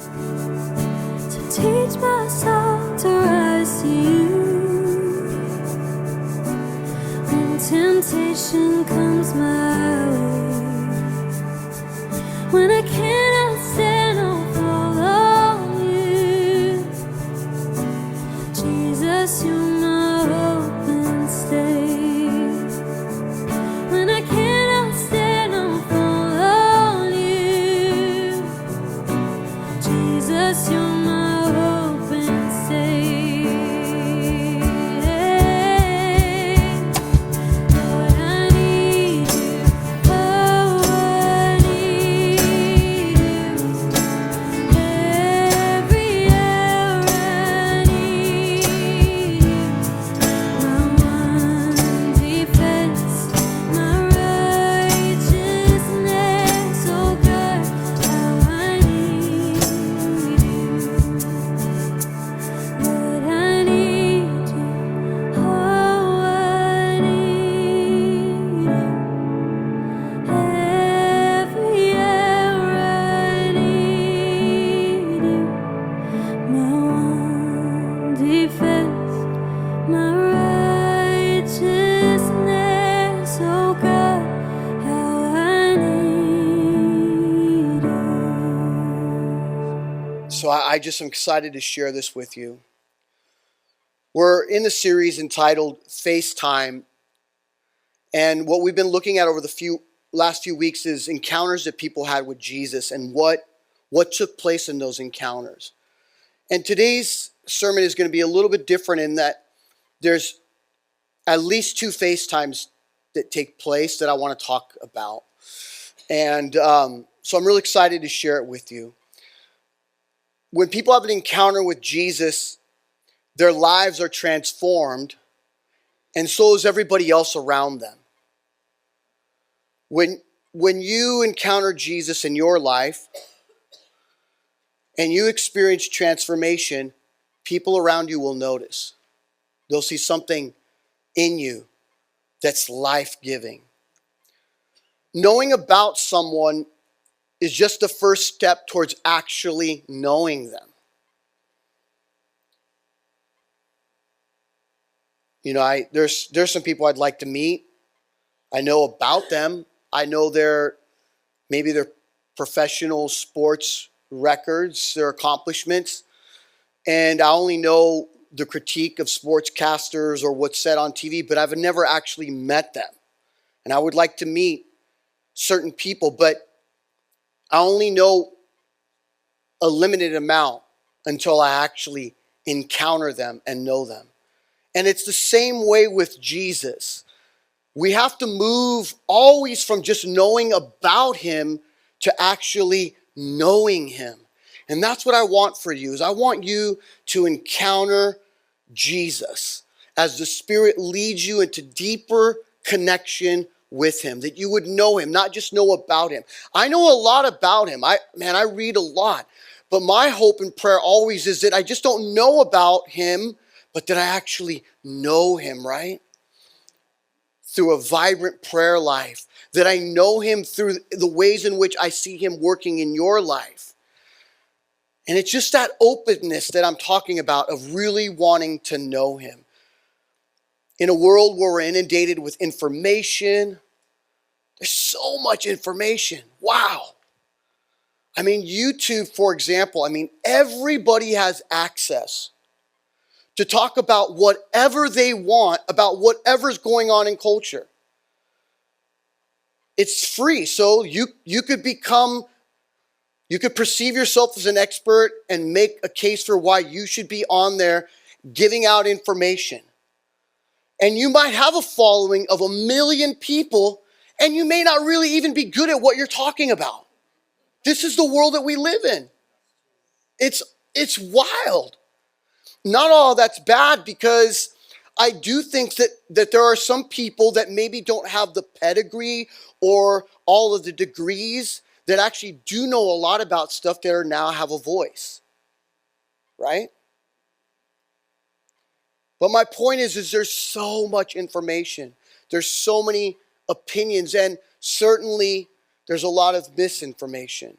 to teach my soul to rise to you. When temptation comes my way, when I cannot stand, I'll follow you. Jesus, you're my hope and stay. When I cannot stand, I'll follow you. Jesus, you're my hope and stay. Lord, I need you. Oh, I need you. Every hour I need you. My one defense, my righteousness, oh God, how I need you. Lord, I need you. Oh, I need you. Every hour I need you. My one defense, my righteousness, oh God, how I need you. So I just am excited to share this with you. We're in the series entitled FaceTime, and what we've been looking at over the last few weeks is encounters that people had with Jesus and what took place in those encounters. And today's sermon is going to be a little bit different in that there's at least 2 FaceTimes that take place that I want to talk about. And so I'm really excited to share it with you. When people have an encounter with Jesus, their lives are transformed, and so is everybody else around them. When you encounter Jesus in your life and you experience transformation, people around you will notice. They'll see something in you that's life-giving. Knowing about someone is just the first step towards actually knowing them. You know, there's some people I'd like to meet. I know about them. I know maybe their professional sports records, their accomplishments, and I only know the critique of sportscasters or what's said on TV, but I've never actually met them. And I would like to meet certain people, but I only know a limited amount until I actually encounter them and know them. And it's the same way with Jesus. We have to move always from just knowing about him to actually knowing him. And that's what I want for you, is I want you to encounter Jesus as the Spirit leads you into deeper connection with him, that you would know him, not just know about him. I know a lot about him. I read a lot. But my hope and prayer always is that I just don't know about him, but that I actually know him, right? Through a vibrant prayer life, that I know him through the ways in which I see him working in your life. And it's just that openness that I'm talking about, of really wanting to know him. In a world where we're inundated with information, there's so much information. Wow. I mean, YouTube, for example, everybody has access to talk about whatever they want, about whatever's going on in culture. It's free, so you could perceive yourself as an expert and make a case for why you should be on there giving out information. And you might have a following of 1 million people, and you may not really even be good at what you're talking about. This is the world that we live in. It's wild. Not all that's bad, because I do think that there are some people that maybe don't have the pedigree or all of the degrees that actually do know a lot about stuff that now have a voice, right? But my point is there's so much information. There's so many opinions, and certainly there's a lot of misinformation.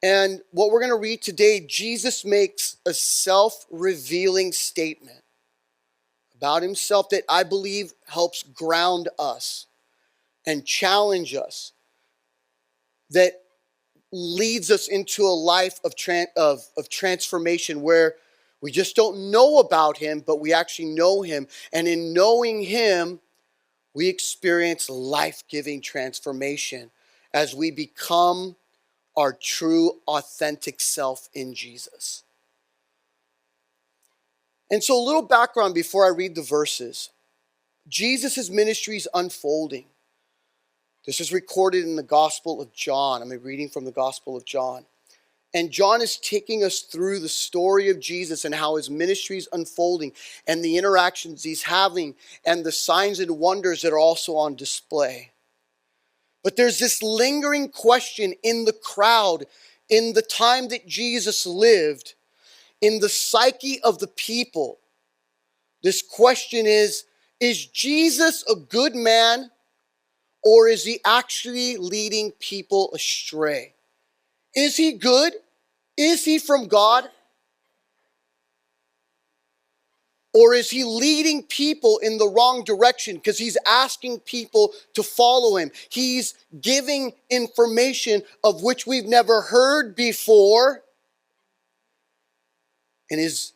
And what we're going to read today, Jesus makes a self-revealing statement about himself that I believe helps ground us and challenge us, that leads us into a life of transformation where we just don't know about him, but we actually know him. And in knowing him, we experience life-giving transformation as we become our true, authentic self in Jesus. And so a little background before I read the verses. Jesus' ministry is unfolding. This is recorded in the Gospel of John. I'm reading from the Gospel of John. And John is taking us through the story of Jesus and how his ministry is unfolding and the interactions he's having and the signs and wonders that are also on display. But there's this lingering question in the crowd, in the time that Jesus lived, in the psyche of the people. This question is Jesus a good man, or is he actually leading people astray? Is he good? Is he from God? Or is he leading people in the wrong direction because he's asking people to follow him? He's giving information of which we've never heard before. And is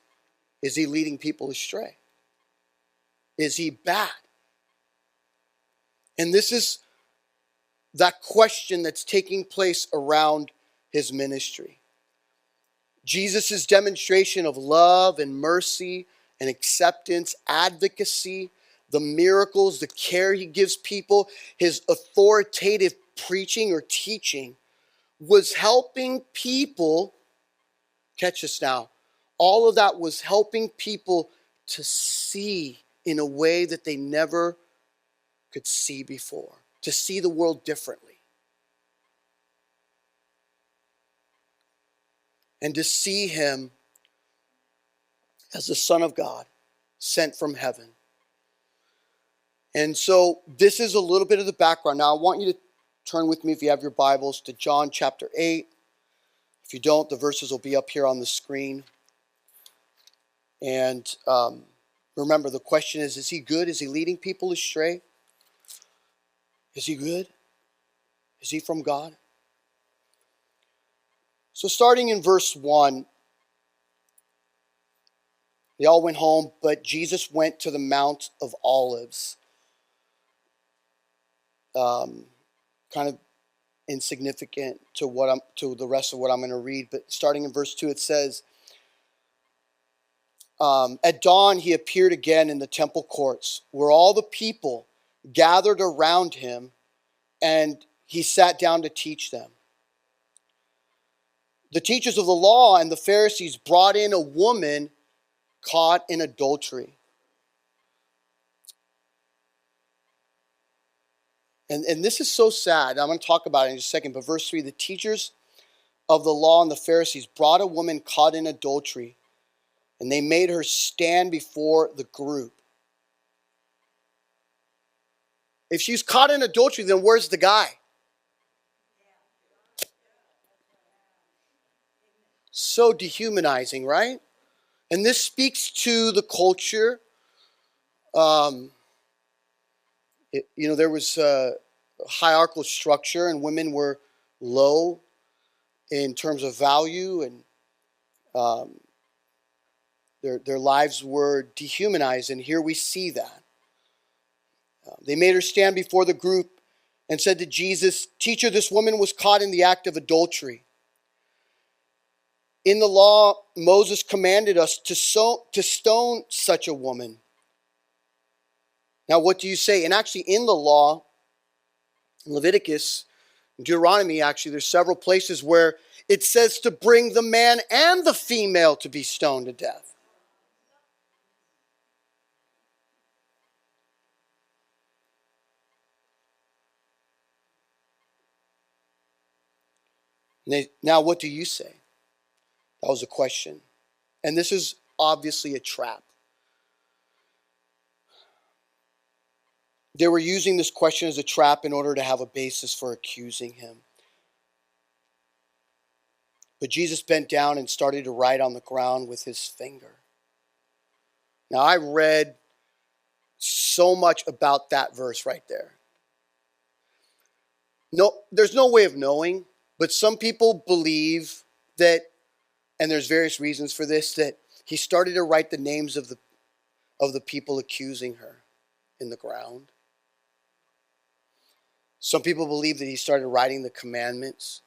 he leading people astray? Is he bad? And this is that question that's taking place around his ministry. Jesus' demonstration of love and mercy and acceptance, advocacy, the miracles, the care he gives people, his authoritative preaching or teaching was helping people, catch this now, all of that was helping people to see in a way that they never could see before, to see the world differently. And to see him as the Son of God, sent from heaven. And so this is a little bit of the background. Now I want you to turn with me, if you have your Bibles, to John chapter 8. If you don't, the verses will be up here on the screen. And remember, the question is he good? Is he leading people astray? Is he good? Is he from God? So starting in verse 1, they all went home, but Jesus went to the Mount of Olives. Kind of insignificant to the rest of what I'm going to read, but starting in verse 2, it says, at dawn he appeared again in the temple courts, where all the people gathered around him, and he sat down to teach them. The teachers of the law and the Pharisees brought in a woman caught in adultery. And this is so sad. I'm going to talk about it in just a second. But verse 3, the teachers of the law and the Pharisees brought a woman caught in adultery, and they made her stand before the group. If she's caught in adultery, then where's the guy? So dehumanizing, right? And this speaks to the culture. There was a hierarchical structure, and women were low in terms of value, and their lives were dehumanized. And here we see that. They made her stand before the group and said to Jesus, "Teacher, this woman was caught in the act of adultery. In the law, Moses commanded us to stone such a woman. Now, what do you say?" And actually, in the law, in Leviticus, in Deuteronomy, actually, there's several places where it says to bring the man and the female to be stoned to death. Now, what do you say? That was a question. And this is obviously a trap. They were using this question as a trap in order to have a basis for accusing him. But Jesus bent down and started to write on the ground with his finger. Now, I read so much about that verse right there. No, there's no way of knowing, but some people believe that, and there's various reasons for this, that he started to write the names of the people accusing her in the ground. Some people believe that he started writing the commandments.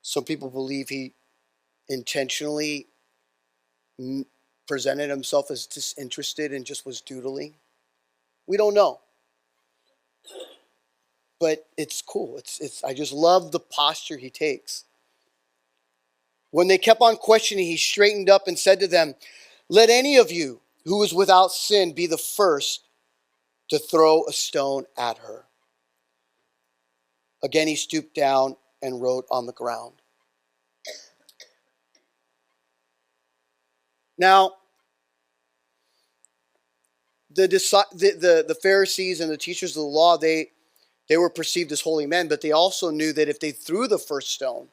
Some people believe he intentionally presented himself as disinterested and just was doodling. We don't know. But it's cool. I just love the posture he takes. When they kept on questioning, he straightened up and said to them, "Let any of you who is without sin be the first to throw a stone at her." Again, he stooped down and wrote on the ground. Now, the Pharisees and the teachers of the law, they were perceived as holy men, but they also knew that if they threw the first stone,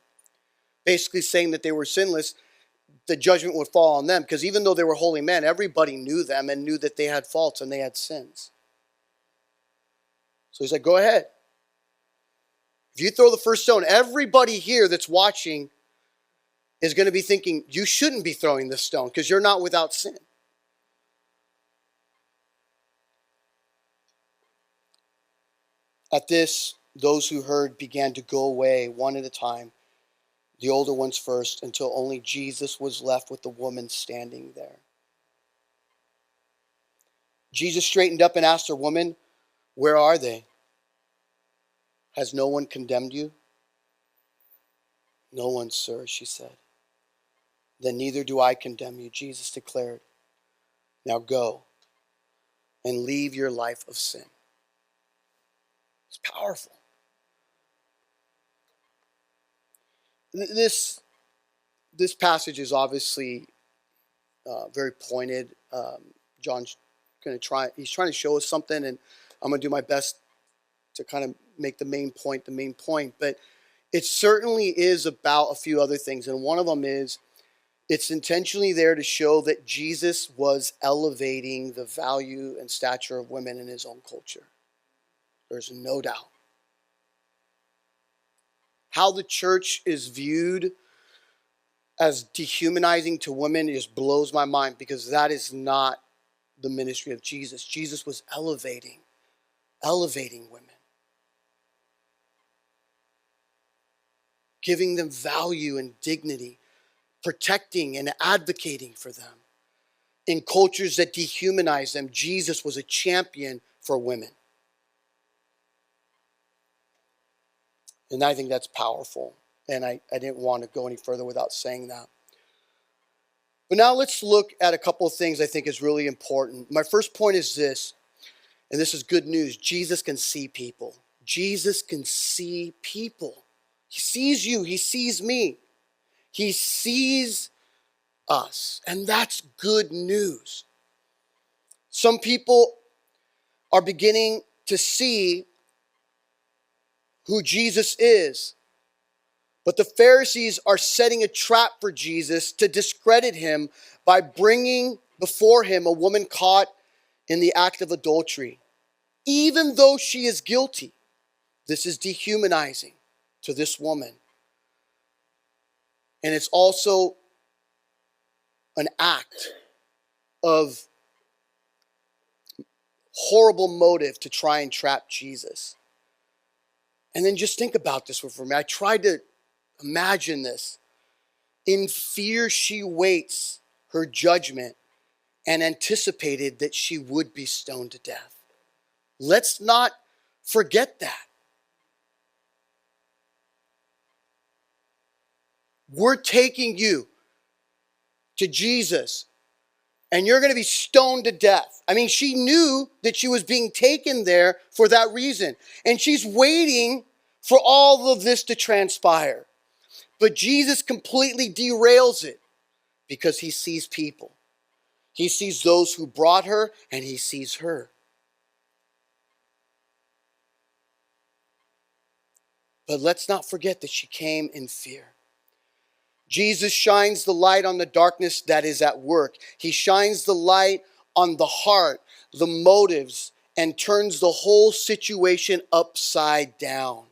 basically saying that they were sinless, the judgment would fall on them. Because even though they were holy men, everybody knew them and knew that they had faults and they had sins. So he said, go ahead. If you throw the first stone, everybody here that's watching is going to be thinking, you shouldn't be throwing this stone because you're not without sin. At this, those who heard began to go away one at a time, the older ones first, until only Jesus was left with the woman standing there. Jesus straightened up and asked her, "Woman, where are they? Has no one condemned you?" "No one, sir," she said. "Then neither do I condemn you," Jesus declared. "Now go and leave your life of sin." It's powerful. This passage is obviously very pointed. John's he's trying to show us something, and I'm going to do my best to kind of make the main point. But it certainly is about a few other things, and one of them is it's intentionally there to show that Jesus was elevating the value and stature of women in his own culture. There's no doubt. How the church is viewed as dehumanizing to women just blows my mind, because that is not the ministry of Jesus. Jesus was elevating women, giving them value and dignity, protecting and advocating for them. In cultures that dehumanize them, Jesus was a champion for women. And I think that's powerful. And I didn't want to go any further without saying that. But now let's look at a couple of things I think is really important. My first point is this, and this is good news. Jesus can see people. Jesus can see people. He sees you. He sees me. He sees us. And that's good news. Some people are beginning to see who Jesus is. But the Pharisees are setting a trap for Jesus to discredit him by bringing before him a woman caught in the act of adultery. Even though she is guilty, this is dehumanizing to this woman. And it's also an act of horrible motive to try and trap Jesus. And then just think about this for me. I tried to imagine this. In fear, she waits her judgment and anticipated that she would be stoned to death. Let's not forget that. We're taking you to Jesus, and you're going to be stoned to death. I mean, she knew that she was being taken there for that reason. And she's waiting for all of this to transpire. But Jesus completely derails it because he sees people. He sees those who brought her, and he sees her. But let's not forget that she came in fear. Jesus shines the light on the darkness that is at work. He shines the light on the heart, the motives, and turns the whole situation upside down.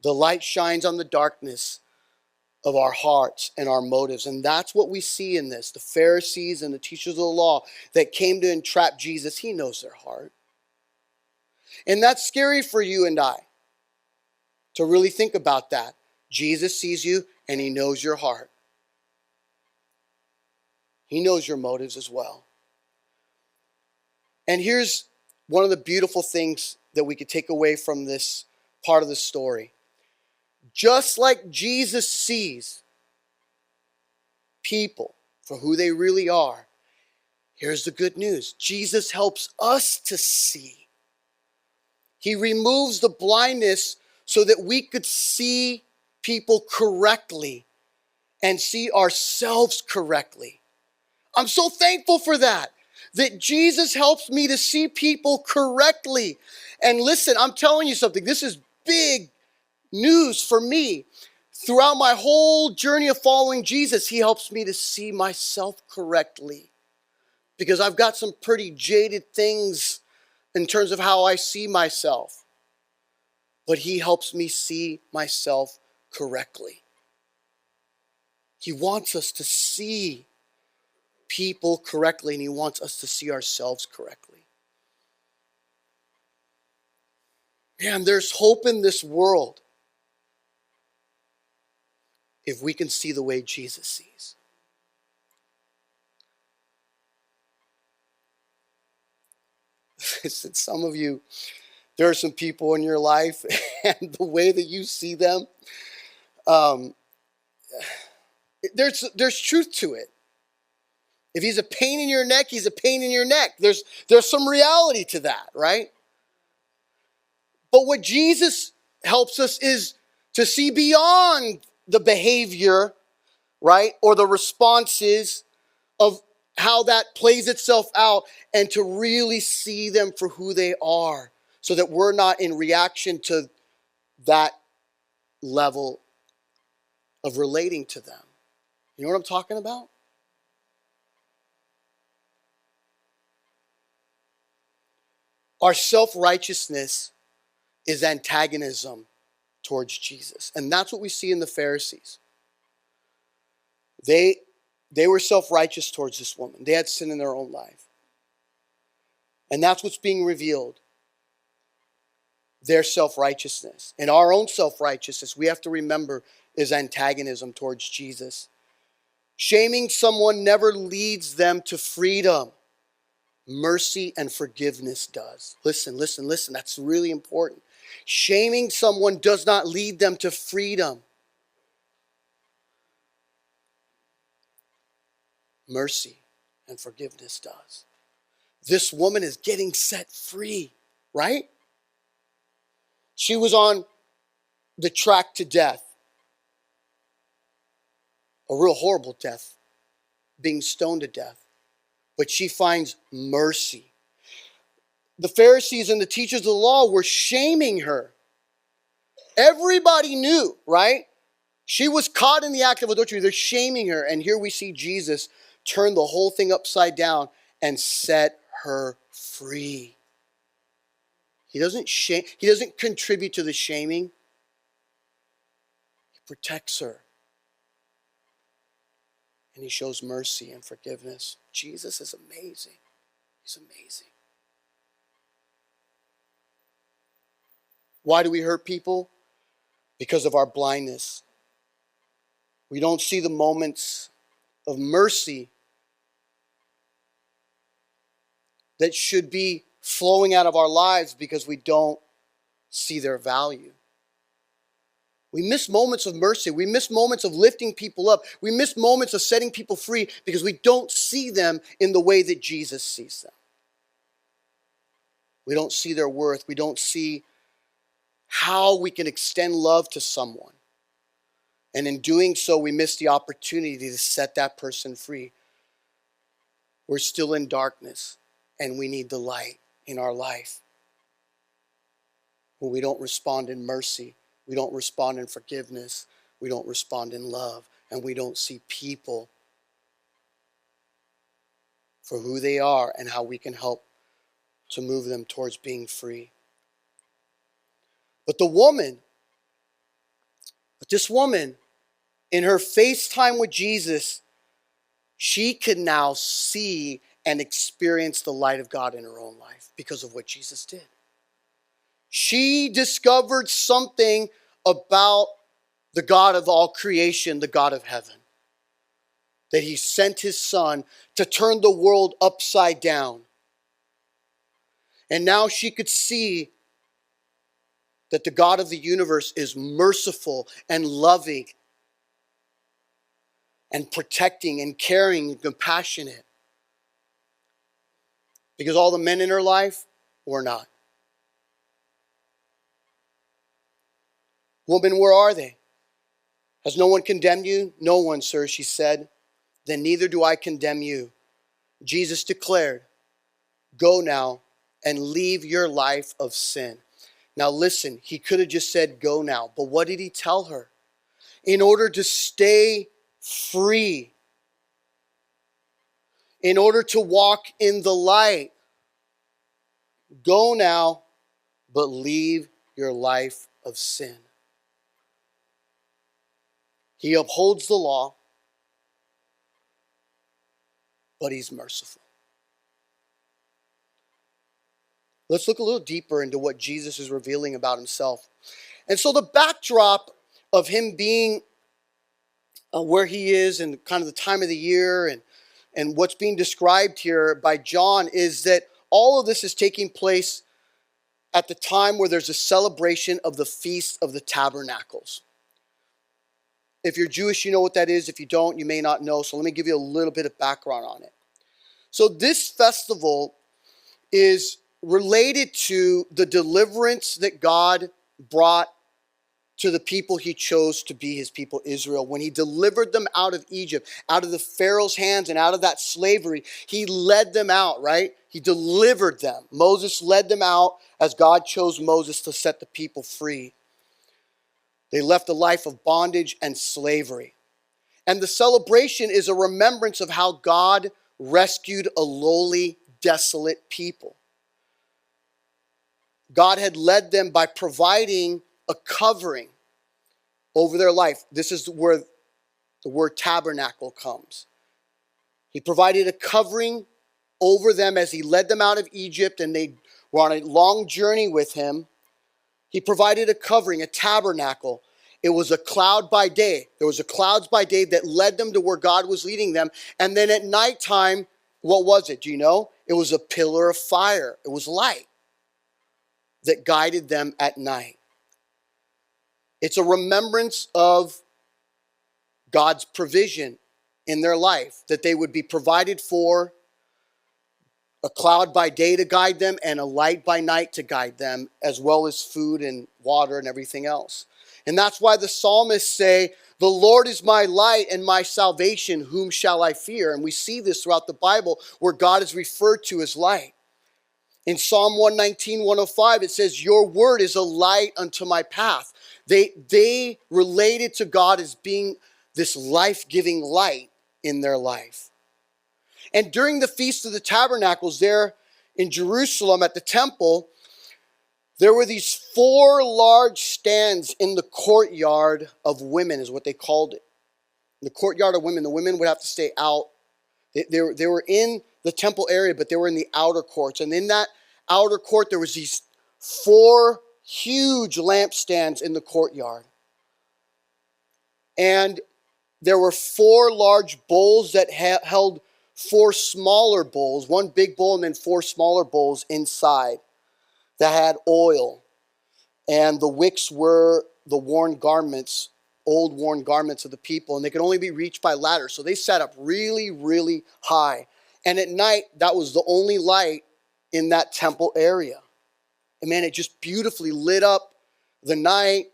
The light shines on the darkness of our hearts and our motives. And that's what we see in this. The Pharisees and the teachers of the law that came to entrap Jesus, he knows their heart. And that's scary for you and I to really think about that. Jesus sees you and he knows your heart. He knows your motives as well. And here's one of the beautiful things that we could take away from this part of the story. Just like Jesus sees people for who they really are, here's the good news. Jesus helps us to see. He removes the blindness so that we could see people correctly and see ourselves correctly. I'm so thankful for that Jesus helps me to see people correctly. And listen, I'm telling you something. This is big news for me. Throughout my whole journey of following Jesus, he helps me to see myself correctly. Because I've got some pretty jaded things in terms of how I see myself. But he helps me see myself correctly. He wants us to see people correctly, and he wants us to see ourselves correctly. Man, there's hope in this world if we can see the way Jesus sees. Listen, some of you, there are some people in your life, and the way that you see them, there's truth to it. If he's a pain in your neck, he's a pain in your neck. There's some reality to that, right? But what Jesus helps us is to see beyond the behavior, right? Or the responses of how that plays itself out, and to really see them for who they are, so that we're not in reaction to that level of relating to them. You know what I'm talking about? Our self-righteousness is antagonism towards Jesus. And that's what we see in the Pharisees. They were self-righteous towards this woman. They had sin in their own life. And that's what's being revealed. Their self-righteousness. And our own self-righteousness, we have to remember, is antagonism towards Jesus. Shaming someone never leads them to freedom. Mercy and forgiveness does. Listen. That's really important. Shaming someone does not lead them to freedom. Mercy and forgiveness does. This woman is getting set free, right? She was on the track to death. A real horrible death. Being stoned to death. But she finds mercy. The Pharisees and the teachers of the law were shaming her. Everybody knew, right? She was caught in the act of adultery. They're shaming her. And here we see Jesus turn the whole thing upside down and set her free. He doesn't shame. He doesn't contribute to the shaming. He protects her. And he shows mercy and forgiveness. Jesus is amazing. He's amazing. Why do we hurt people? Because of our blindness. We don't see the moments of mercy that should be flowing out of our lives because we don't see their value. We miss moments of mercy. We miss moments of lifting people up. We miss moments of setting people free because we don't see them in the way that Jesus sees them. We don't see their worth. We don't see how we can extend love to someone. And in doing so, we miss the opportunity to set that person free. We're still in darkness, and we need the light in our life. When we don't respond in mercy We don't respond in forgiveness. We don't respond in love. And we don't see people for who they are and how we can help to move them towards being free. But this woman, in her FaceTime with Jesus, she could now see and experience the light of God in her own life because of what Jesus did. She discovered something about the God of all creation, the God of heaven. That he sent his son to turn the world upside down. And now she could see that the God of the universe is merciful and loving and protecting and caring and compassionate. Because all the men in her life were not. Woman, where are they? Has no one condemned you? No one, sir, she said. Then neither do I condemn you. Jesus declared, go now and leave your life of sin. Now listen, he could have just said, go now. But what did he tell her? In order to stay free, in order to walk in the light, go now, but leave your life of sin. He upholds the law, but he's merciful. Let's look a little deeper into what Jesus is revealing about himself. And so the backdrop of him being where he is and kind of the time of the year and what's being described here by John is that all of this is taking place at the time where there's a celebration of the Feast of the Tabernacles. If you're Jewish, you know what that is. If you don't, you may not know. So let me give you a little bit of background on it. So this festival is related to the deliverance that God brought to the people he chose to be his people, Israel. When he delivered them out of Egypt, out of the Pharaoh's hands and out of that slavery, he led them out, right? He delivered them. Moses led them out as God chose Moses to set the people free. They left a life of bondage and slavery. And the celebration is a remembrance of how God rescued a lowly, desolate people. God had led them by providing a covering over their life. This is where the word tabernacle comes. He provided a covering over them as he led them out of Egypt and they were on a long journey with him. He provided a covering, a tabernacle. It was a cloud by day. There was a clouds by day that led them to where God was leading them. And then at nighttime, what was it? Do you know? It was a pillar of fire. It was light that guided them at night. It's a remembrance of God's provision in their life, that they would be provided for, a cloud by day to guide them and a light by night to guide them, as well as food and water and everything else. And that's why the psalmists say, the Lord is my light and my salvation, whom shall I fear? And we see this throughout the Bible where God is referred to as light. In Psalm 119, 105, it says, your word is a light unto my path. They related to God as being this life-giving light in their life. And during the Feast of the Tabernacles there in Jerusalem at the temple, there were these 4 large stands in the courtyard of women, is what they called it. In the courtyard of women, the women would have to stay out. They were in the temple area, but they were in the outer courts. And in that outer court, there was these 4 huge lampstands in the courtyard. And there were 4 large bowls that held 4 smaller bowls, 1 big bowl and then 4 smaller bowls inside that had oil. And the wicks were the worn garments, old worn garments of the people, and they could only be reached by ladders. So they sat up really, really high. And at night, that was the only light in that temple area. And man, it just beautifully lit up the night.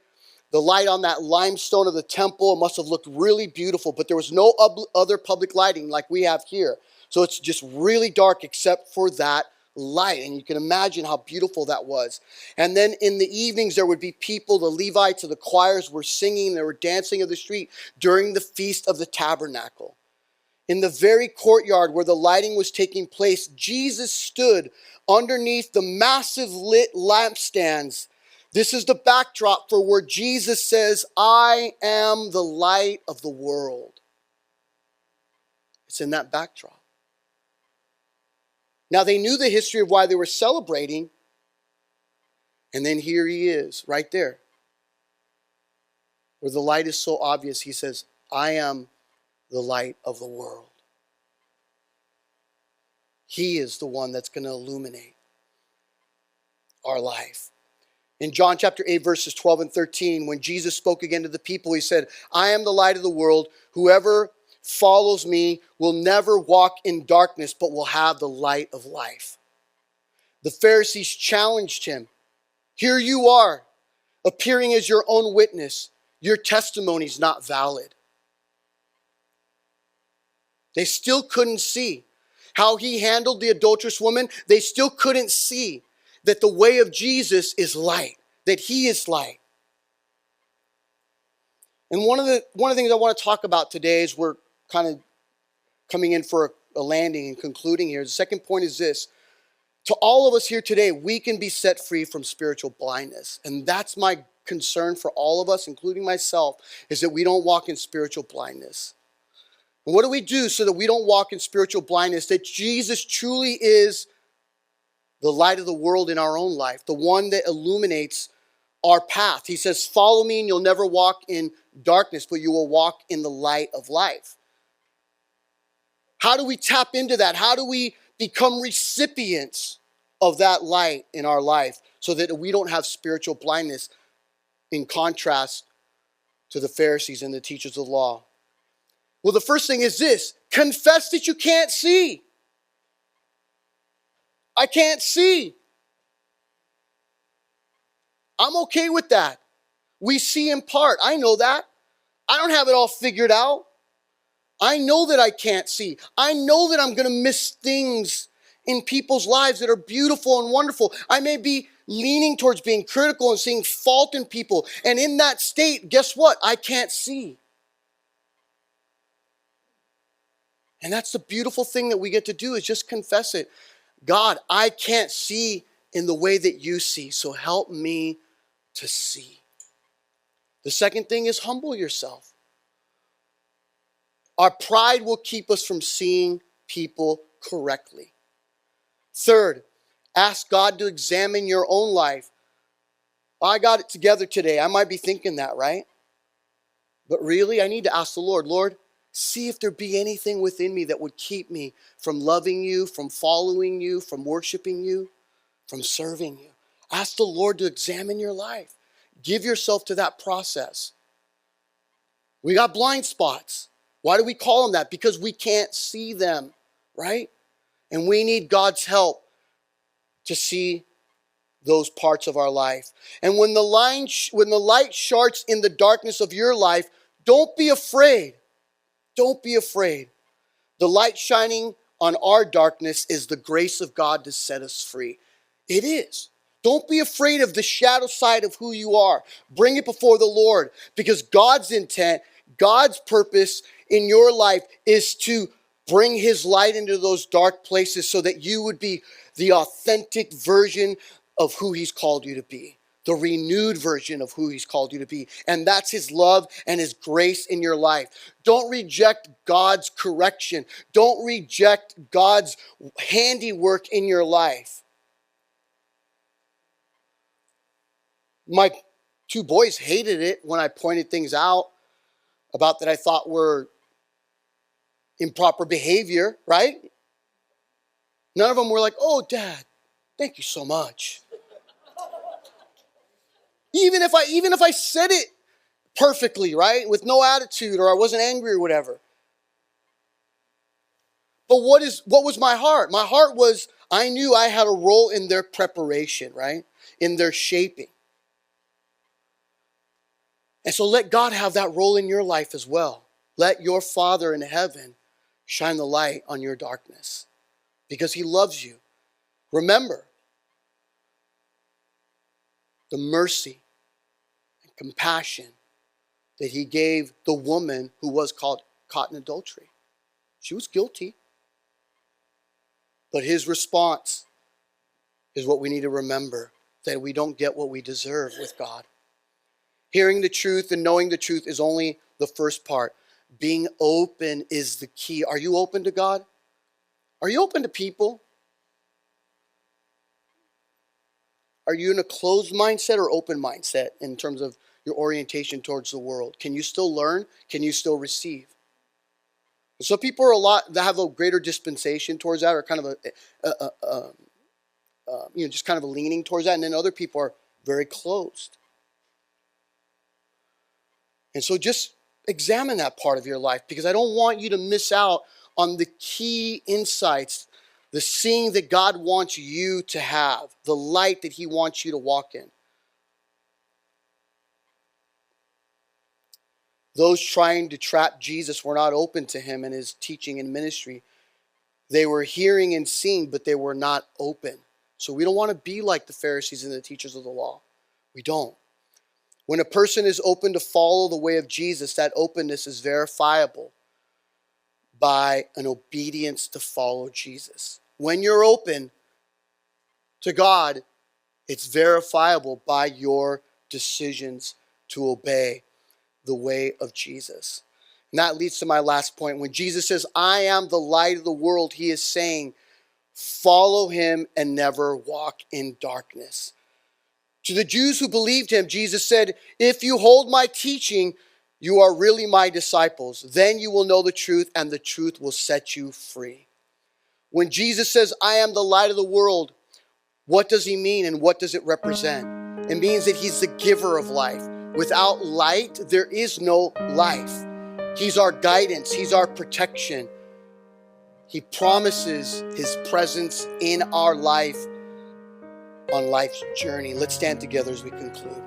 The light on that limestone of the temple must have looked really beautiful, but there was no other public lighting like we have here. So it's just really dark except for that light. And you can imagine how beautiful that was. And then in the evenings, there would be people, the Levites and the choirs were singing, they were dancing in the street during the Feast of the Tabernacle. In the very courtyard where the lighting was taking place, Jesus stood underneath the massive lit lampstands. This is the backdrop for where Jesus says, I am the light of the world. It's in that backdrop. Now they knew the history of why they were celebrating. And then here he is, right there. Where the light is so obvious, he says, I am the light of the world. He is the one that's going to illuminate our life. In John chapter 8, verses 12 and 13, when Jesus spoke again to the people, he said, I am the light of the world. Whoever follows me will never walk in darkness, but will have the light of life. The Pharisees challenged him. Here you are, appearing as your own witness. Your testimony is not valid. They still couldn't see how he handled the adulterous woman. They still couldn't see that the way of Jesus is light, that he is light. And one of the things I want to talk about today as we're kind of coming in for a landing and concluding here. The second point is this. To all of us here today, we can be set free from spiritual blindness. And that's my concern for all of us, including myself, is that we don't walk in spiritual blindness. And what do we do so that we don't walk in spiritual blindness? That Jesus truly is the light of the world in our own life, the one that illuminates our path. He says, follow me and you'll never walk in darkness, but you will walk in the light of life. How do we tap into that? How do we become recipients of that light in our life so that we don't have spiritual blindness in contrast to the Pharisees and the teachers of the law? Well, the first thing is this: confess that you can't see. I can't see. I'm okay with that. We see in part. I know that. I don't have it all figured out. I know that I can't see. I know that I'm going to miss things in people's lives that are beautiful and wonderful. I may be leaning towards being critical and seeing fault in people. And in that state, guess what? I can't see. And that's the beautiful thing that we get to do, is just confess it. God, I can't see in the way that you see, so help me to see. The second thing is humble yourself. Our pride will keep us from seeing people correctly. Third, ask God to examine your own life. I got it together today. I might be thinking that, right? But really, I need to ask the Lord, Lord, see if there be anything within me that would keep me from loving you, from following you, from worshiping you, from serving you. Ask the Lord to examine your life. Give yourself to that process. We got blind spots. Why do we call them that? Because we can't see them, right? And we need God's help to see those parts of our life. And when the light shines in the darkness of your life, don't be afraid. Don't be afraid. The light shining on our darkness is the grace of God to set us free. It is. Don't be afraid of the shadow side of who you are. Bring it before the Lord, because God's intent, God's purpose in your life is to bring his light into those dark places so that you would be the authentic version of who he's called you to be. The renewed version of who he's called you to be. And that's his love and his grace in your life. Don't reject God's correction. Don't reject God's handiwork in your life. My two boys hated it when I pointed things out about that I thought were improper behavior, right? None of them were like, oh, Dad, thank you so much. Even if I said it perfectly, right? With no attitude, or I wasn't angry or whatever. But what was my heart? My heart was, I knew I had a role in their preparation, right? In their shaping. And so let God have that role in your life as well. Let your Father in heaven shine the light on your darkness, because he loves you. Remember the mercy and compassion that he gave the woman who was caught in adultery. She was guilty. But his response is what we need to remember, that we don't get what we deserve with God. Hearing the truth and knowing the truth is only the first part. Being open is the key. Are you open to God? Are you open to people? Are you in a closed mindset or open mindset in terms of your orientation towards the world? Can you still learn? Can you still receive? So people are a lot that have a greater dispensation towards that, or kind of just kind of a leaning towards that, and then other people are very closed. And so just examine that part of your life, because I don't want you to miss out on the key insights, the seeing that God wants you to have, the light that he wants you to walk in. Those trying to trap Jesus were not open to him and his teaching and ministry. They were hearing and seeing, but they were not open. So we don't want to be like the Pharisees and the teachers of the law. We don't. When a person is open to follow the way of Jesus, that openness is verifiable by an obedience to follow Jesus. When you're open to God, it's verifiable by your decisions to obey the way of Jesus. And that leads to my last point. When Jesus says, I am the light of the world, he is saying, follow him and never walk in darkness. To the Jews who believed him, Jesus said, if you hold my teaching, you are really my disciples. Then you will know the truth, and the truth will set you free. When Jesus says, I am the light of the world, what does he mean and what does it represent? It means that he's the giver of life. Without light, there is no life. He's our guidance. He's our protection. He promises his presence in our life on life's journey. Let's stand together as we conclude.